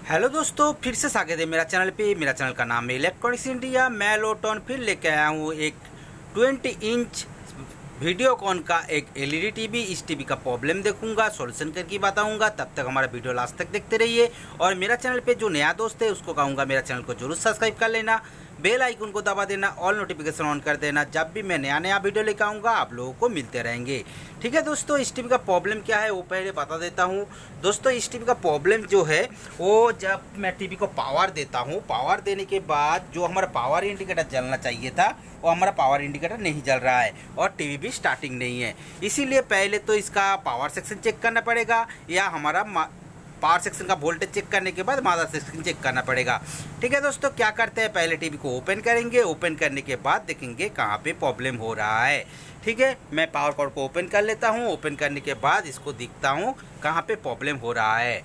Hello दोस्तों, फिर से स्वागत है मेरा चैनल पे। मेरा चैनल का नाम है इलेक्ट्रॉनिक्स इंडिया। मैं लोटन फिर लेके आया हूँ एक 20 इंच वीडियोकॉन का एक एलईडी टीवी। इस टीवी का प्रॉब्लम देखूंगा, सॉल्यूशन करके बताऊंगा। तब तक हमारा वीडियो लास्ट तक देखते रहिए। और मेरा चैनल पे जो नया दोस्त है उसको कहूँगा मेरा चैनल को जरूर सब्सक्राइब कर लेना, बेल आइकन को दबा देना, ऑल नोटिफिकेशन ऑन कर देना। जब भी मैं नया नया वीडियो लेकर आऊँगा आप लोगों को मिलते रहेंगे। ठीक है दोस्तों, इस टीवी का प्रॉब्लम क्या है वो पहले बता देता हूँ। दोस्तों, इस टीवी का प्रॉब्लम जो है वो जब मैं टीवी को पावर देता हूँ, पावर देने के बाद जो हमारा पावर इंडिकेटर जलना चाहिए था वो हमारा पावर इंडिकेटर नहीं जल रहा है और टीवी भी स्टार्टिंग नहीं है। इसीलिए पहले तो इसका पावर सेक्शन चेक करना पड़ेगा या हमारा पावर सेक्शन का वोल्टेज चेक करने के बाद मदर सेक्शन चेक करना पड़ेगा। ठीक है दोस्तों, क्या करते हैं, पहले टीवी को ओपन करेंगे। ओपन करने के बाद देखेंगे कहाँ पे प्रॉब्लम हो रहा है। ठीक है, मैं पावर कॉर्ड को ओपन कर लेता हूँ। ओपन करने के बाद इसको दिखता हूँ कहाँ पे प्रॉब्लम हो रहा है।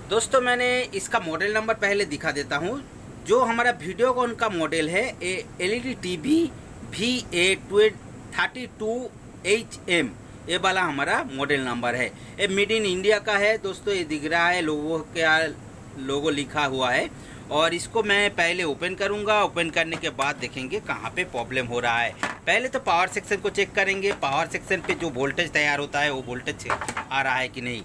दोस्तों, मैंने इसका मॉडल नंबर पहले दिखा देता हूँ। जो हमारा वीडियोकॉन का मॉडल है एलईडी टीवी VA32HM, ये वाला हमारा मॉडल नंबर है। ये मेड इन इंडिया का है दोस्तों। ये दिख रहा है लोगो लिखा हुआ है। और इसको मैं पहले ओपन करूंगा। ओपन करने के बाद देखेंगे कहाँ पे प्रॉब्लम हो रहा है। पहले तो पावर सेक्शन को चेक करेंगे। पावर सेक्शन पे जो वोल्टेज तैयार होता है वो वोल्टेज आ रहा है कि नहीं।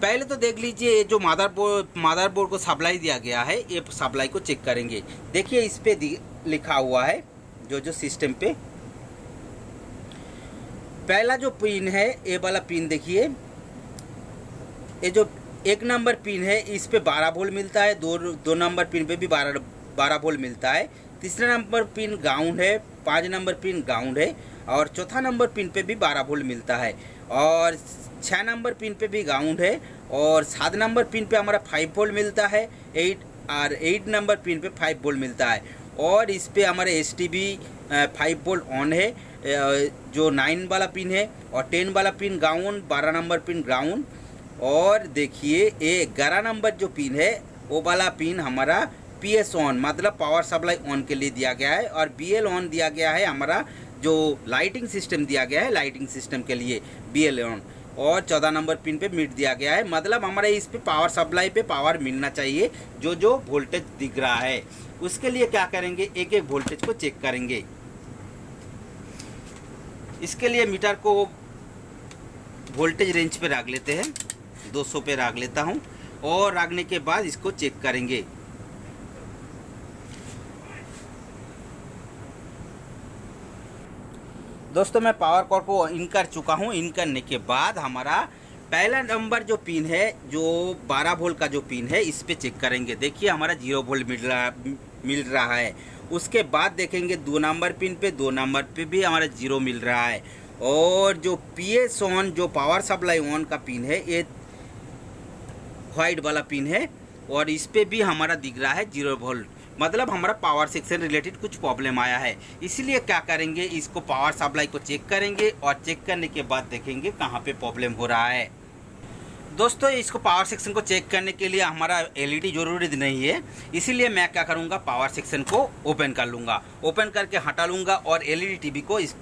पहले तो देख लीजिए, ये जो मदरबोर्ड को सप्लाई दिया गया है, ये सप्लाई को चेक करेंगे। देखिए इस पे लिखा हुआ है जो सिस्टम पे पहला जो पिन है, ये वाला पिन देखिए। ये जो 1 नंबर पिन है इस पे 12 वोल्ट मिलता है। दो नंबर पिन पे भी 12 वोल्ट मिलता है। तीसरा नंबर पिन ग्राउंड है, 5 नंबर पिन ग्राउंड है और चौथा नंबर पिन पे भी 12 वोल्ट मिलता है। और 6 नंबर पिन पे भी ग्राउंड है और 7 नंबर पिन पे हमारा 5 वोल्ट मिलता है। 8 नंबर पिन पे 5 वोल्ट मिलता है। और इस पे हमारे STB 5 वोल्ट ऑन है, जो 9 वाला पिन है। और 10 वाला pin ground, 12 number pin ground. और देखिए ये 11 नंबर जो पिन है वो वाला पिन हमारा PS ऑन, मतलब पावर सप्लाई ऑन के लिए दिया गया है। और BL ऑन दिया गया है, हमारा जो लाइटिंग सिस्टम दिया गया है, लाइटिंग सिस्टम के लिए BL ऑन। और 14 नंबर पिन पे मिड दिया गया है, मतलब हमारे इस पे पावर सप्लाई पे पावर मिलना चाहिए जो वोल्टेज दिख रहा है। उसके लिए क्या करेंगे, एक एक वोल्टेज को चेक करेंगे। इसके लिए मीटर को वोल्टेज रेंज पे रख लेते हैं, 200 पे रख लेता हूँ। और रखने के बाद इसको चेक करेंगे। दोस्तों, मैं पावर कॉर्ड को इन कर चुका हूँ। इन करने के बाद हमारा पहला नंबर जो पिन है, जो 12 वोल्ट का जो पिन है, इस पे चेक करेंगे। देखिए हमारा 0 वोल्ट मिल रहा है। उसके बाद देखेंगे 2 नंबर पिन पे, 2 नंबर पे भी हमारा 0 मिल रहा है। और जो PS ऑन, जो पावर सप्लाई ऑन का पिन है, ये वाइट वाला पिन है और इस पे भी हमारा दिख रहा है 0 वोल्ट, मतलब हमारा पावर सेक्शन रिलेटेड कुछ प्रॉब्लम आया है। इसीलिए क्या करेंगे, इसको पावर सप्लाई को चेक करेंगे और चेक करने के बाद देखेंगे कहाँ पे प्रॉब्लम हो रहा है। दोस्तों, इसको पावर सेक्शन को चेक करने के लिए हमारा एलईडी जरूरी नहीं है। इसीलिए मैं क्या करूँगा, पावर सेक्शन को ओपन कर लूँगा। ओपन करके हटा लूँगा और एलईडी टीवी को इस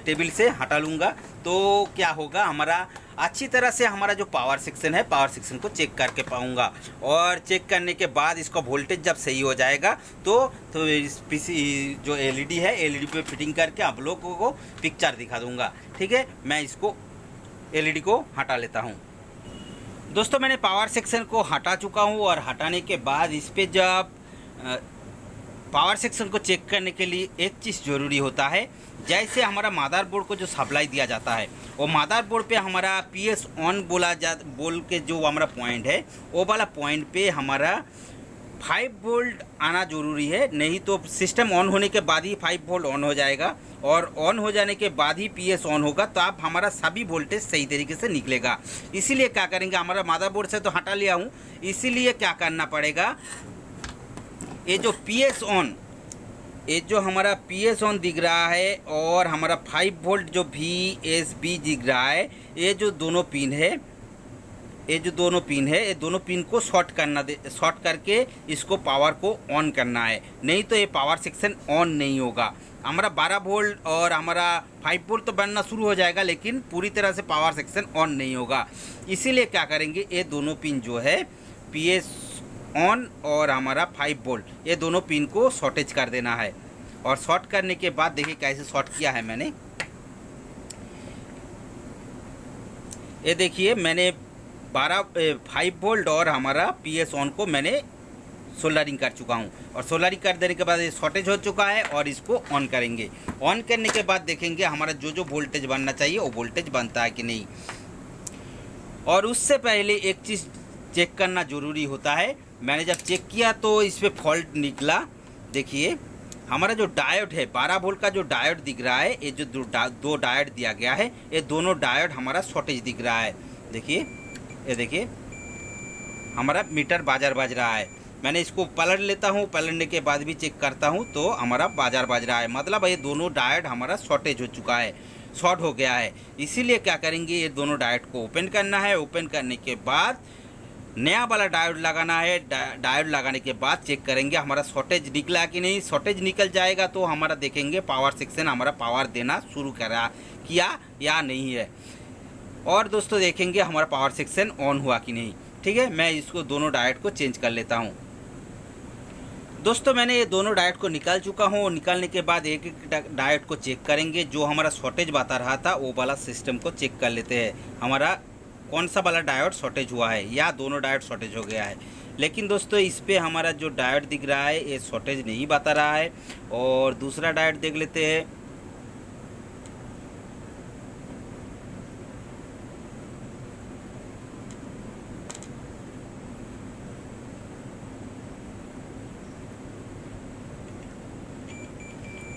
टेबल से हटा लूँगा। तो क्या होगा, हमारा अच्छी तरह से हमारा जो पावर सेक्शन है, पावर सेक्शन को चेक करके पाऊँगा। और चेक करने के बाद इसका वोल्टेज जब सही हो जाएगा तो इस पीसी जो एलईडी है, एलईडी पे फिटिंग करके आप लोगों को पिक्चर दिखा दूँगा। ठीक है, मैं इसको एलईडी को हटा लेता हूँ। दोस्तों, मैंने पावर सेक्शन को हटा चुका हूँ और हटाने के बाद इस पे जब पावर सेक्शन को चेक करने के लिए एक चीज़ ज़रूरी होता है। जैसे हमारा मदरबोर्ड को जो सप्लाई दिया जाता है, वो मदरबोर्ड पे हमारा PS ऑन बोल के जो हमारा पॉइंट है, वो वाला पॉइंट पे हमारा 5 वोल्ट आना ज़रूरी है। नहीं तो सिस्टम ऑन होने के बाद ही 5 वोल्ट ऑन हो जाएगा और ऑन हो जाने के बाद ही PS ऑन होगा, तो आप हमारा सभी वोल्टेज सही तरीके से निकलेगा। इसीलिए क्या करेंगे, हमारा मदरबोर्ड से तो हटा लिया हूँ, इसीलिए क्या करना पड़ेगा, ये जो PS ऑन, ये जो हमारा PS ऑन दिख रहा है और हमारा 5 वोल्ट जो VSB दिख रहा है, ये जो दोनों पिन है, ये जो दोनों पिन है, ये दोनों पिन को शॉर्ट करके इसको पावर को ऑन करना है, नहीं तो ये पावर सेक्शन ऑन नहीं होगा। हमारा 12 वोल्ट और हमारा 5 वोल्ट तो बनना शुरू हो जाएगा, लेकिन पूरी तरह से पावर सेक्शन ऑन नहीं होगा। इसीलिए क्या करेंगे, ये दोनों पिन जो है PS ऑन और हमारा 5 वोल्ट, ये दोनों पिन को शॉर्टेज कर देना है। और शॉर्ट करने के बाद देखिए कैसे शॉर्ट किया है मैंने। ये देखिए मैंने 5 वोल्ट और हमारा PS ऑन को मैंने सोल्डरिंग कर चुका हूँ, और सोल्डरिंग कर देने के बाद ये शॉर्टेज हो चुका है। और इसको ऑन करेंगे। ऑन करने के बाद देखेंगे हमारा जो वोल्टेज बनना चाहिए वो वोल्टेज बनता है कि नहीं। और उससे पहले एक चीज़ चेक करना ज़रूरी होता है। मैंने जब चेक किया तो इस पर फॉल्ट निकला। देखिए हमारा जो डायोड है, 12 वोल्ट का जो डायोड दिख रहा है, ये जो दो डायोड दिया गया है, ये दोनों डायोड हमारा शॉर्टेज दिख रहा है। देखिए ये देखिए हमारा मीटर बाजार बज रहा है। मैंने इसको पलट लेता हूँ, पलटने के बाद भी चेक करता हूँ तो हमारा बाजार बज रहा है, मतलब ये दोनों डायोड हमारा शॉर्टेज हो चुका है, शॉर्ट हो गया है। इसीलिए क्या करेंगे, ये दोनों डायोड को ओपन करना है। ओपन करने के बाद नया वाला डायोड लगाना है। डायोड लगाने के बाद चेक करेंगे हमारा शॉर्टेज निकला कि नहीं। शॉर्टेज निकल जाएगा तो हमारा देखेंगे पावर सेक्शन हमारा पावर देना शुरू किया या नहीं है। और दोस्तों देखेंगे हमारा पावर सेक्शन ऑन हुआ कि नहीं। ठीक है, मैं इसको दोनों डायोड को चेंज कर लेता हूँ। दोस्तों मैंने ये दोनों डायोड को निकाल चुका हूँ। निकालने के बाद एक एक डायोड को चेक करेंगे। जो हमारा शॉर्टेज बता रहा था वो वाला सिस्टम को चेक कर लेते हैं, हमारा कौन सा वाला डायोड शॉर्टेज हुआ है या दोनों डायोड शॉर्टेज हो गया है। लेकिन दोस्तों इस पे हमारा जो डायोड दिख रहा है ये शॉर्टेज नहीं बता रहा है। और दूसरा डायोड देख लेते हैं।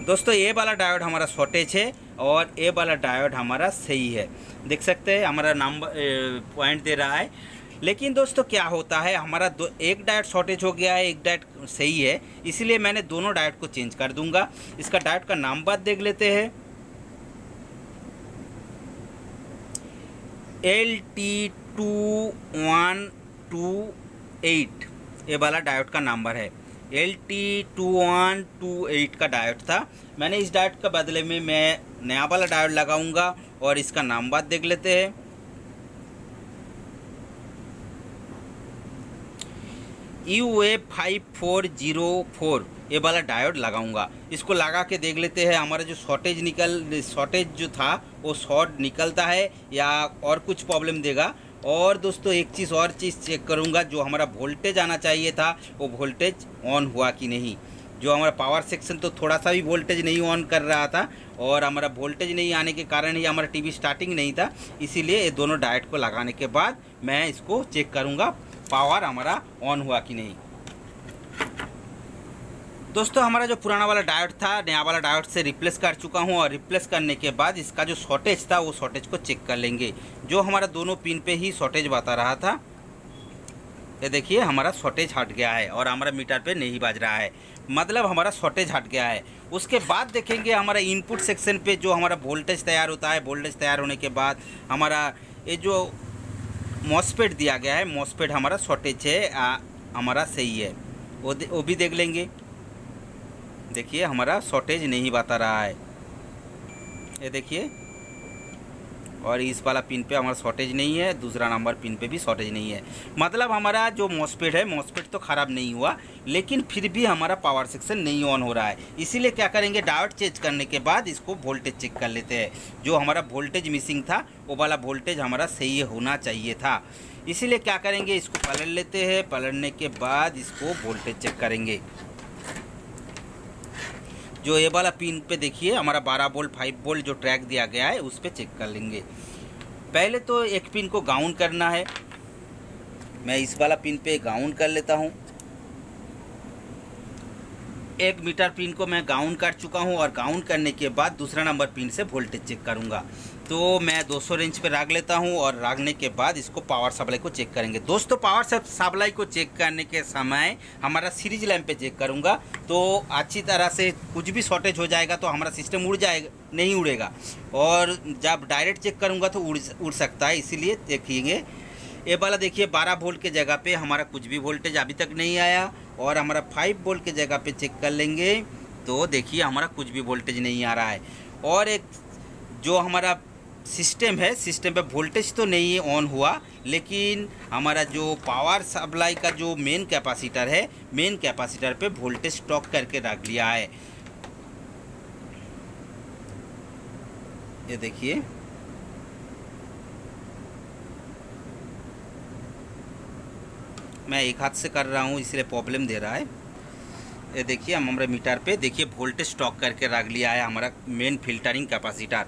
दोस्तों ये वाला डायोड हमारा शॉर्टेज है और ये वाला डायोड हमारा सही है। देख सकते हैं हमारा नंबर पॉइंट दे रहा है। लेकिन दोस्तों क्या होता है, हमारा एक डायोड शॉर्टेज हो गया है, एक डायोड सही है, इसलिए मैंने दोनों डायोड को चेंज कर दूंगा। इसका डायोड का नंबर देख लेते हैं, LT2128 ये वाला डायोड का नंबर है। LT2128 का डायोड था। मैंने इस डायोड के बदले में मैं नया वाला डायोड लगाऊंगा और इसका नंबर देख लेते हैं। UA5404 ये वाला डायोड लगाऊंगा। इसको लगा के देख लेते हैं हमारा जो शॉर्टेज जो था वो शॉर्ट निकलता है या और कुछ प्रॉब्लम देगा। और दोस्तों एक और चीज़ चेक करूंगा, जो हमारा वोल्टेज आना चाहिए था वो वोल्टेज ऑन हुआ कि नहीं। जो हमारा पावर सेक्शन तो थोड़ा सा भी वोल्टेज नहीं ऑन कर रहा था, और हमारा वोल्टेज नहीं आने के कारण ही हमारा टीवी स्टार्टिंग नहीं था। इसीलिए ये दोनों डायोड को लगाने के बाद मैं इसको चेक करूंगा पावर हमारा ऑन हुआ कि नहीं। दोस्तों हमारा जो पुराना वाला डायोड था नया वाला डायोड से रिप्लेस कर चुका हूं, और रिप्लेस करने के बाद इसका जो शॉर्टेज था वो शॉर्टेज को चेक कर लेंगे। जो हमारा दोनों पिन पे ही शॉर्टेज बता रहा था, ये देखिए हमारा शॉर्टेज हट गया है और हमारा मीटर पे नहीं बज रहा है, मतलब हमारा शॉर्टेज हट गया है। उसके बाद देखेंगे हमारा इनपुट सेक्शन पे जो हमारा वोल्टेज तैयार होता है। वोल्टेज तैयार होने के बाद हमारा ये जो मॉसफेट दिया गया है, मॉसफेट हमारा शॉर्टेज है हमारा सही है, वो भी देख लेंगे। देखिए हमारा शॉर्टेज नहीं बता रहा है, ये देखिए। और इस वाला पिन पे हमारा शॉर्टेज नहीं है, दूसरा नंबर पिन पे भी शॉर्टेज नहीं है, मतलब हमारा जो मॉसफेट है मॉसफेट तो ख़राब नहीं हुआ, लेकिन फिर भी हमारा पावर सेक्शन नहीं ऑन हो रहा है। इसीलिए क्या करेंगे, डायोड चेंज करने के बाद इसको वोल्टेज चेक कर लेते हैं। जो हमारा वोल्टेज मिसिंग था वो वाला वोल्टेज हमारा सही होना चाहिए था। इसीलिए क्या करेंगे, इसको पलट लेते हैं। पलटने के बाद इसको वोल्टेज चेक करेंगे। जो ये वाला पिन पे देखिए हमारा 12 वोल्ट 5 वोल्ट जो ट्रैक दिया गया है उस पर चेक कर लेंगे। पहले तो एक पिन को गाउन करना है। मैं इस वाला पिन पे गाउन कर लेता हूँ। एक मीटर पिन को मैं गाउन कर चुका हूँ, और गाउन करने के बाद दूसरा नंबर पिन से वोल्टेज चेक करूँगा। तो मैं 200 रेंज पे रख लेता हूँ, और रखने के बाद इसको पावर सप्लाई को चेक करेंगे। दोस्तों पावर सप्लाई को चेक करने के समय हमारा सीरीज लैंप पे चेक करूँगा, तो अच्छी तरह से कुछ भी शॉर्टेज हो जाएगा तो हमारा सिस्टम उड़ जाएगा, नहीं उड़ेगा। और जब डायरेक्ट चेक करूँगा तो उड़ सकता है, इसीलिए देखिएंगे ये वाला देखिए 12 वोल्ट के जगह पे हमारा कुछ भी वोल्टेज अभी तक नहीं आया, और हमारा 5 वोल्ट के जगह पे चेक कर लेंगे तो देखिए हमारा कुछ भी वोल्टेज नहीं आ रहा है। और एक जो हमारा सिस्टम है, सिस्टम पे वोल्टेज तो नहीं ऑन हुआ, लेकिन हमारा जो पावर सप्लाई का जो मेन कैपेसिटर है, मेन कैपेसिटर पे वोल्टेज स्टॉक करके रख लिया है। ये देखिए मैं एक हाथ से कर रहा हूँ इसलिए प्रॉब्लम दे रहा है। ये देखिए हम हमारे मीटर पे देखिए वोल्टेज स्टॉक करके रख लिया है हमारा मेन फिल्टरिंग कैपेसिटर।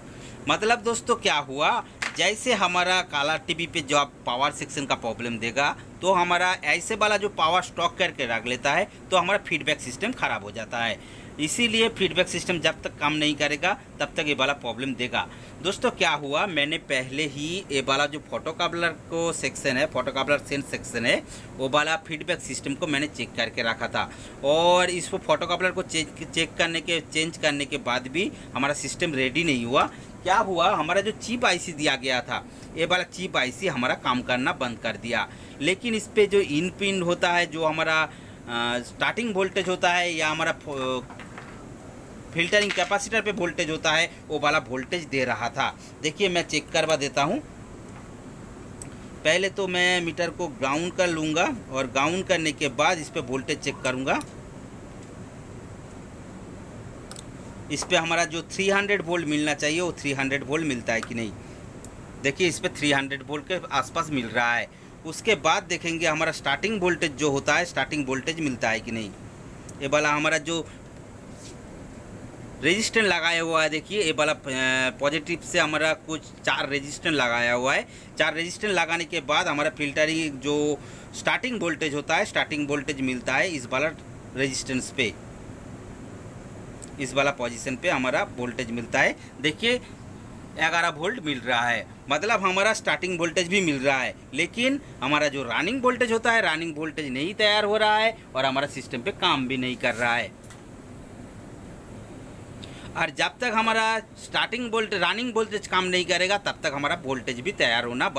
मतलब दोस्तों क्या हुआ, जैसे हमारा काला टीवी पे जो आप पावर सेक्शन का प्रॉब्लम देगा तो हमारा ऐसे वाला जो पावर स्टॉक करके रख लेता है तो हमारा फीडबैक सिस्टम ख़राब हो जाता है। इसीलिए फीडबैक सिस्टम जब तक काम नहीं करेगा तब तक ये वाला प्रॉब्लम देगा। दोस्तों क्या हुआ, मैंने पहले ही ये वाला जो फोटोकॉपलर को सेक्शन है, फोटोकॉपलर सेंस सेक्शन है, वो वाला फीडबैक सिस्टम को मैंने चेक करके रखा था। और इसको फोटोकॉपलर को चेंज करने के बाद भी हमारा सिस्टम रेडी नहीं हुआ। क्या हुआ, हमारा जो चिप आईसी दिया गया था, ये वाला चिप आईसी हमारा काम करना बंद कर दिया। लेकिन इस पर जो इन पिन होता है, जो हमारा स्टार्टिंग वोल्टेज होता है या हमारा फिल्टरिंग कैपेसिटर पे वोल्टेज होता है, वो वाला वोल्टेज दे रहा था। देखिए मैं चेक करवा देता हूँ। पहले तो मैं मीटर को ग्राउंड कर लूँगा और ग्राउंड करने के बाद इस पे वोल्टेज चेक करूँगा। इस पे हमारा जो 300 वोल्ट मिलना चाहिए वो 300 वोल्ट मिलता है कि नहीं। देखिए इस पे 300 वोल्ट के आसपास मिल रहा है। उसके बाद देखेंगे हमारा स्टार्टिंग वोल्टेज जो होता है, स्टार्टिंग वोल्टेज मिलता है कि नहीं। ये वाला हमारा जो रेजिस्टेंस लगाया हुआ है, देखिए ये वाला पॉजिटिव से हमारा कुछ 4 रेजिस्टेंस लगाया हुआ है। 4 रेजिस्टेंस लगाने के बाद हमारा फिल्टरिंग जो स्टार्टिंग वोल्टेज होता है, स्टार्टिंग वोल्टेज मिलता है इस वाला रेजिस्टेंस पे, इस वाला पोजीशन पे हमारा वोल्टेज मिलता है। देखिए 11 वोल्ट मिल रहा है, मतलब हमारा स्टार्टिंग वोल्टेज भी मिल रहा है, लेकिन हमारा जो रनिंग वोल्टेज होता है, रनिंग वोल्टेज नहीं तैयार हो रहा है और हमारा सिस्टम पे काम भी नहीं कर रहा है। और जब तक हमारा स्टार्टिंग वोल्टेज रनिंग वोल्टेज काम नहीं करेगा तब तक हमारा वोल्टेज भी तैयार होना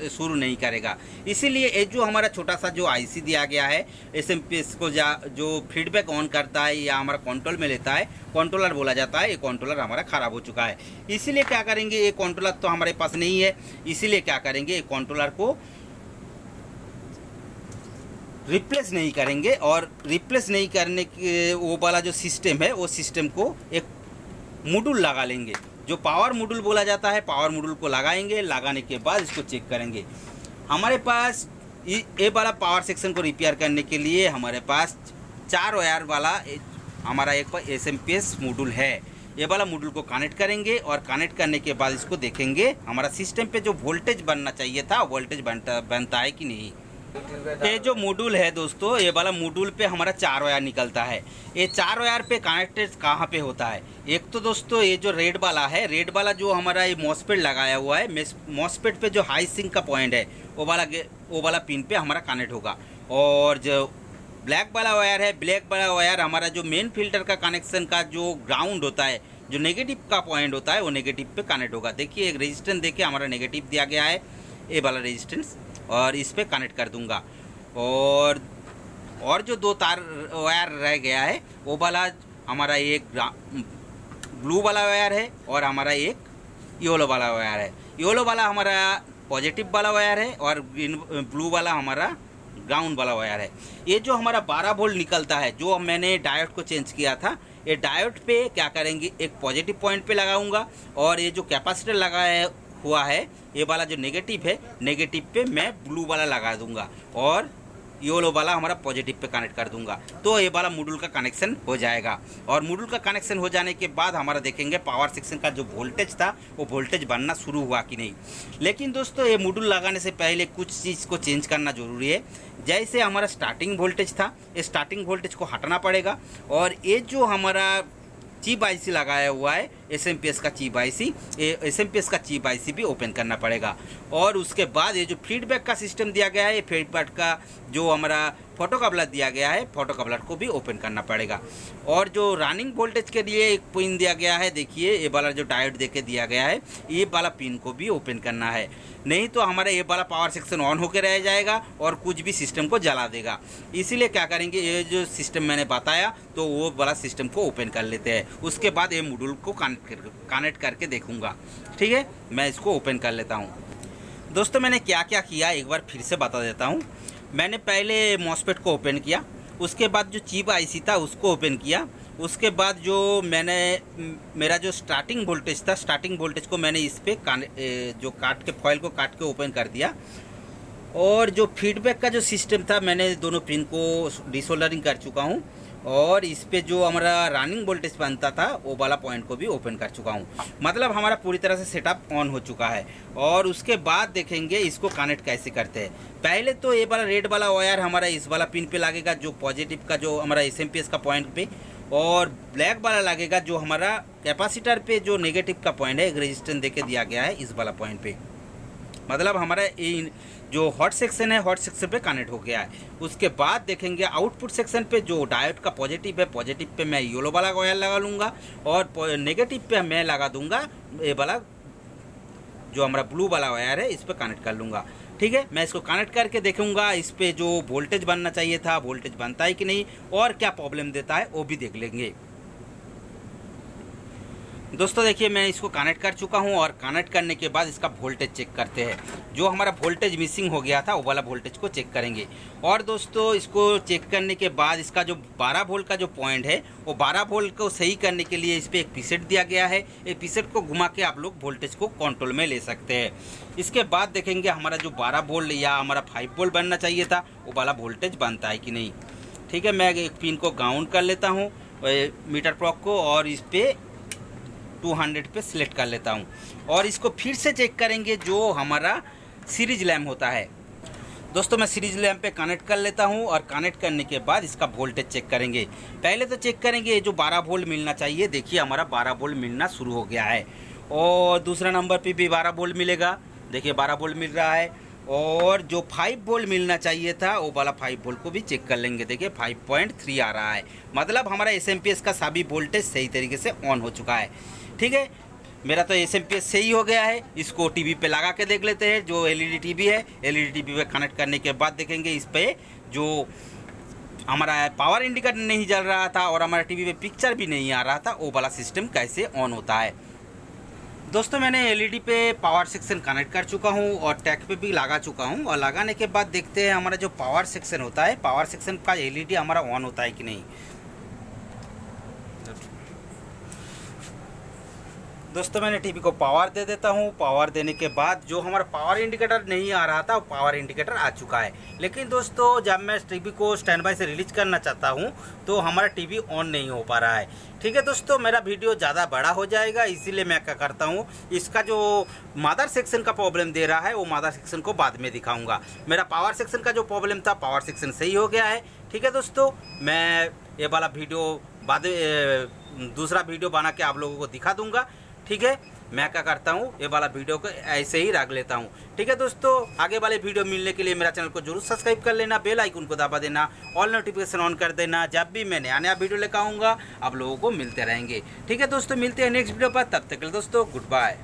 शुरू नहीं करेगा। इसीलिए ये जो हमारा छोटा सा जो आईसी दिया गया है, एसएमपीएस को जो फीडबैक ऑन करता है या हमारा कंट्रोल में लेता है, कंट्रोलर बोला जाता है, ये कंट्रोलर हमारा ख़राब हो चुका है। इसीलिए क्या करेंगे, ये कंट्रोलर तो हमारे पास नहीं है, इसीलिए क्या करेंगे, ये कंट्रोलर को रिप्लेस नहीं करेंगे। और रिप्लेस नहीं करने के वो वाला जो सिस्टम है, वो सिस्टम को एक मॉड्यूल लगा लेंगे, जो पावर मॉड्यूल बोला जाता है। पावर मॉड्यूल को लगाएंगे, लगाने के बाद इसको चेक करेंगे। हमारे पास ये वाला पावर सेक्शन को रिपेयर करने के लिए हमारे पास 4 वायर वाला हमारा एक एसएमपीएस मॉड्यूल है। ये वाला मॉड्यूल को कनेक्ट करेंगे और कनेक्ट करने के बाद इसको देखेंगे हमारा सिस्टम पे जो वोल्टेज बनना चाहिए था, वोल्टेज बनता है कि नहीं। ये जो मॉड्यूल है दोस्तों, ये वाला मॉड्यूल पे हमारा 4 वायर निकलता है। ये 4 वायर पे कनेक्टेड कहाँ पे होता है, एक तो दोस्तों ये जो रेड वाला है, रेड वाला जो हमारा ये मॉसफेट लगाया हुआ है, मॉसफेट पे जो हाई सिंक का पॉइंट है वो वाला पिन पे हमारा कनेक्ट होगा। और जो ब्लैक वाला वायर है, ब्लैक वाला वायर हमारा जो मेन फिल्टर का कनेक्शन का जो ग्राउंड होता है, जो नेगेटिव का पॉइंट होता है, वो नेगेटिव पे कनेक्ट होगा। देखिए एक रेजिस्टेंस देखिए हमारा नेगेटिव दिया गया है, ये वाला रेजिस्टेंस, और इस पे कनेक्ट कर दूंगा। और जो 2 तार वायर रह गया है, वो वाला हमारा एक ब्लू वाला वायर है और हमारा एक येलो वाला वायर है। येलो वाला हमारा पॉजिटिव वाला वायर है और ब्लू वाला हमारा ग्राउंड वाला वायर है। ये जो हमारा 12 वोल्ट निकलता है, जो मैंने डायोड को चेंज किया था, ये डायोड पे क्या करेंगे, एक पॉजिटिव पॉइंट पे लगाऊंगा, और ये जो कैपेसिटर लगाया हुआ है, ये वाला जो नेगेटिव है, नेगेटिव पे मैं ब्लू वाला लगा दूंगा और येलो वाला हमारा पॉजिटिव पे कनेक्ट कर दूंगा। तो ये वाला मॉड्यूल का कनेक्शन हो जाएगा। और मॉड्यूल का कनेक्शन हो जाने के बाद हमारा देखेंगे पावर सेक्शन का जो वोल्टेज था, वो वोल्टेज बनना शुरू हुआ कि नहीं। लेकिन दोस्तों ये मॉड्यूल लगाने से पहले कुछ चीज़ को चेंज करना ज़रूरी है। जैसे हमारा स्टार्टिंग वोल्टेज था, ये स्टार्टिंग वोल्टेज को हटाना पड़ेगा। और ये जो हमारा चिप आईसी लगाया हुआ है, SMPS का चिप आईसी, SMPS का चिप आईसी भी ओपन करना पड़ेगा। और उसके बाद ये जो फीडबैक का सिस्टम दिया गया है, ये फीडबैक का जो हमारा फोटो कपलर दिया गया है, फोटो कपलर को भी ओपन करना पड़ेगा। और जो रनिंग वोल्टेज के लिए एक पिन दिया गया है, देखिए ये वाला जो डायोड देके दिया गया है, ये वाला पिन को भी ओपन करना है, नहीं तो हमारा ये वाला पावर सेक्शन ऑन होकर रह जाएगा और कुछ भी सिस्टम को जला देगा। इसीलिए क्या करेंगे, ये जो सिस्टम मैंने बताया तो वो वाला सिस्टम को ओपन कर लेते हैं। उसके बाद ये मॉड्यूल को कनेक्ट करके देखूँगा। ठीक है, मैं इसको ओपन कर लेता हूँ। दोस्तों मैंने क्या क्या किया एक बार फिर से बता देता हूँ। मैंने पहले मॉसफेट को ओपन किया, उसके बाद जो चिप आईसी था उसको ओपन किया, उसके बाद जो मैंने मेरा जो स्टार्टिंग वोल्टेज था, स्टार्टिंग वोल्टेज को मैंने इस पर जो काट के फॉइल को काट के ओपन कर दिया। और जो फीडबैक का जो सिस्टम था, मैंने दोनों पिन को डिसोल्डरिंग कर चुका हूँ। और इस पे जो हमारा रनिंग वोल्टेज बनता था वो वाला पॉइंट को भी ओपन कर चुका हूँ। मतलब हमारा पूरी तरह से सेटअप ऑन हो चुका है। और उसके बाद देखेंगे इसको कनेक्ट कैसे करते हैं। पहले तो ये वाला रेड वाला वायर हमारा इस वाला पिन पे लगेगा, जो पॉजिटिव का जो हमारा SMPS का पॉइंट पे, और ब्लैक वाला लगेगा जो हमारा कैपेसिटर पे जो नेगेटिव का पॉइंट है, एक रेजिस्टेंस देके दिया गया है इस वाला पॉइंट पे। मतलब हमारा जो हॉट सेक्शन है, हॉट सेक्शन पे कनेक्ट हो गया है। उसके बाद देखेंगे आउटपुट सेक्शन पे जो डायोड का पॉजिटिव है, पॉजिटिव पे मैं येलो वाला वायर लगा लूँगा और नेगेटिव पे मैं लगा दूंगा ये वाला जो हमारा ब्लू वाला वायर है, इस पर कनेक्ट कर लूँगा। ठीक है, मैं इसको कनेक्ट करके देखूँगा इस पर जो वोल्टेज बनना चाहिए था वोल्टेज बनता है कि नहीं, और क्या प्रॉब्लम देता है वो भी देख लेंगे। दोस्तों देखिए मैं इसको कनेक्ट कर चुका हूं और कनेक्ट करने के बाद इसका वोल्टेज चेक करते हैं। जो हमारा वोल्टेज मिसिंग हो गया था वो वाला वोल्टेज को चेक करेंगे। और दोस्तों इसको चेक करने के बाद इसका जो 12 वोल्ट का जो पॉइंट है, वो 12 वोल्ट को सही करने के लिए इस पर एक पीसेट दिया गया है। एक पीसेट को घुमा के आप लोग वोल्टेज को कंट्रोल में ले सकते हैं। इसके बाद देखेंगे हमारा जो 12 वोल्ट या हमारा 5 वोल्ट बनना चाहिए था वो वाला वोल्टेज बनता है कि नहीं। ठीक है, मैं एक पिन को ग्राउंड कर लेता हूँ मीटर प्लग को, और इस पर 200 पे सिलेक्ट कर लेता हूँ। और इसको फिर से चेक करेंगे जो हमारा सीरीज लैम्प होता है। दोस्तों मैं सीरीज लैम्प पे कनेक्ट कर लेता हूँ और कनेक्ट करने के बाद इसका वोल्टेज चेक करेंगे। पहले तो चेक करेंगे जो 12 वोल्ट मिलना चाहिए, देखिए हमारा 12 वोल्ट मिलना शुरू हो गया है। और दूसरा नंबर पे भी 12 वोल्ट मिलेगा, देखिए 12 वोल्ट मिल रहा है। और जो 5 वोल्ट मिलना चाहिए था वो वाला 5 वोल्ट को भी चेक कर लेंगे, देखिए 5.3 आ रहा है। मतलब हमारा SMPS का सभी वोल्टेज सही तरीके से ऑन हो चुका है। ठीक है, मेरा तो SMPS सही हो गया है। इसको टीवी पे लगा के देख लेते हैं। जो LED टीवी है, LED टीवी पे कनेक्ट करने के बाद देखेंगे इस पे जो हमारा पावर इंडिकेटर नहीं जल रहा था और हमारा टीवी पे पिक्चर भी नहीं आ रहा था, वो वाला सिस्टम कैसे ऑन होता है। दोस्तों मैंने LED पे पावर सेक्शन कनेक्ट कर चुका हूँ और टैग पे भी लगा चुका हूँ। और लगाने के बाद देखते हैं हमारा जो पावर सेक्शन होता है, पावर सेक्शन का LED हमारा ऑन होता है कि नहीं। दोस्तों मैंने टीवी को पावर दे देता हूँ। पावर देने के बाद जो हमारा पावर इंडिकेटर नहीं आ रहा था वो पावर इंडिकेटर आ चुका है। लेकिन दोस्तों जब मैं टीवी को स्टैंड बाय से रिलीज करना चाहता हूँ तो हमारा टीवी ऑन नहीं हो पा रहा है। ठीक है दोस्तों, मेरा वीडियो ज़्यादा बड़ा हो जाएगा, इसीलिए मैं क्या करता हूँ, इसका जो मदर सेक्शन का प्रॉब्लम दे रहा है वो मदर सेक्शन को बाद में दिखाऊँगा। मेरा पावर सेक्शन का जो प्रॉब्लम था, पावर सेक्शन सही हो गया है। ठीक है दोस्तों, मैं ये वाला वीडियो बाद दूसरा वीडियो बना के आप लोगों को दिखा दूँगा। ठीक है, मैं क्या करता हूँ, ये वाला वीडियो को ऐसे ही रख लेता हूँ। ठीक है दोस्तों, आगे वाले वीडियो मिलने के लिए मेरा चैनल को जरूर सब्सक्राइब कर लेना, बेल आइकन को दबा देना, ऑल नोटिफिकेशन ऑन कर देना। जब भी मैं नया वीडियो लेकर आऊँगा आप लोगों को मिलते रहेंगे। ठीक है दोस्तों, मिलते हैं नेक्स्ट वीडियो पर। तब तक के लिए दोस्तों गुड बाय।